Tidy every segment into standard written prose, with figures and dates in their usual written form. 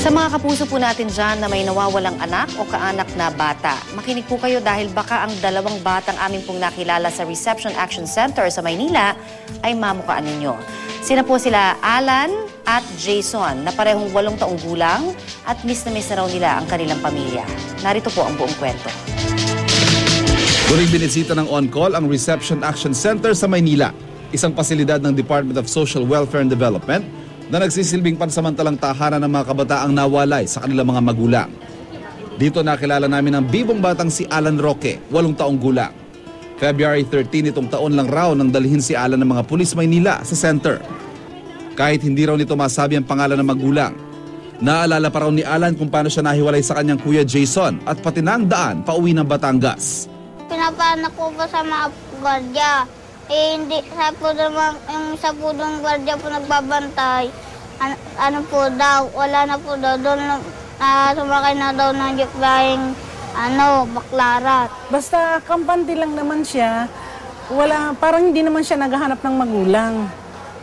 Sa mga kapuso po natin dyan na may nawawalang anak o kaanak na bata, makinig po kayo dahil baka ang dalawang batang aming pong nakilala sa Reception Action Center sa Maynila ay mamukaan ninyo. Sina po sila Alan at Jason na parehong 8 taong gulang at miss na raw nila ang kanilang pamilya. Narito po ang buong kwento. Muling binisita ng On-Call ang Reception Action Center sa Maynila, isang pasilidad ng Department of Social Welfare and Development na nagsisilbing pansamantalang tahanan ng mga kabataang nawalay sa kanilang mga magulang. Dito nakilala namin ang bibong batang si Alan Roque, 8 taong gulang. February 13 itong taon lang raw nang dalhin si Alan ng mga pulis Maynila sa center. Kahit hindi raw nito masabi ang pangalan ng magulang, naalala pa raw ni Alan kung paano siya nahiwalay sa kanyang kuya Jason at pati na ang daan pauwi ng Batangas. Pinapanak ko pa sa mga gwardiya. Hindi, sa po doon gwardiya po nagbabantay. Ano po daw, wala na po daw. Doon sumakay na daw ng jeep flying, Baklarat. Basta kampante lang naman siya, parang hindi naman siya naghahanap ng magulang.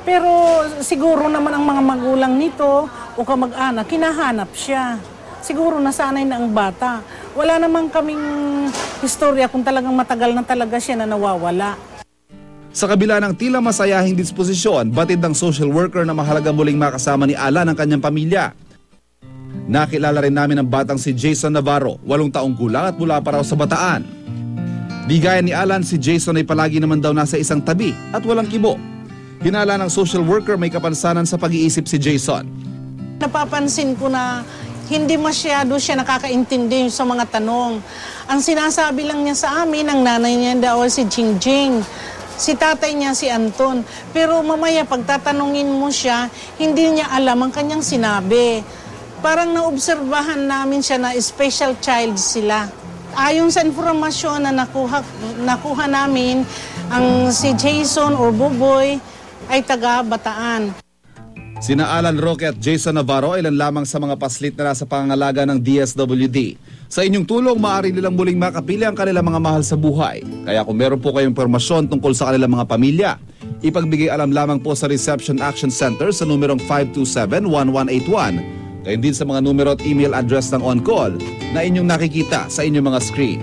Pero siguro naman ang mga magulang nito o kamag-anak, kinahanap siya. Siguro nasanay na ang bata. Wala naman kaming historya kung talagang matagal na talaga siya na nawawala. Sa kabila ng tila masayahing disposisyon, batid ng social worker na mahalaga muling makasama ni Alan ang kanyang pamilya. Nakilala rin namin ang batang si Jason Navarro, 8 taong gulang at mula pa raw sa Bataan. Di gaya ni Alan, si Jason ay palagi naman daw nasa isang tabi at walang kibo. Hinala ng social worker may kapansanan sa pag-iisip si Jason. Napapansin ko na hindi masyado siya nakakaintindi sa mga tanong. Ang sinasabi lang niya sa amin, ang nanay niya daw si Jingjing. Si tatay niya si Anton. Pero mamaya pagtatanungin mo siya, hindi niya alam ang kanyang sinabi. Parang naobserbahan namin siya na special child sila. Ayon sa informasyon na nakuha namin, ang si Jason or Buboy ay taga Bataan. Sina Alan Roque at Jason Navarro ilan lamang sa mga paslit na nasa pangangalaga ng DSWD. Sa inyong tulong, maaari nilang muling makapili ang kanilang mga mahal sa buhay. Kaya kung meron po kayong impormasyon tungkol sa kanilang mga pamilya, ipagbigay alam lamang po sa Reception Action Center sa numerong 527-1181. Gayon din sa mga numero at email address ng On-Call na inyong nakikita sa inyong mga screen.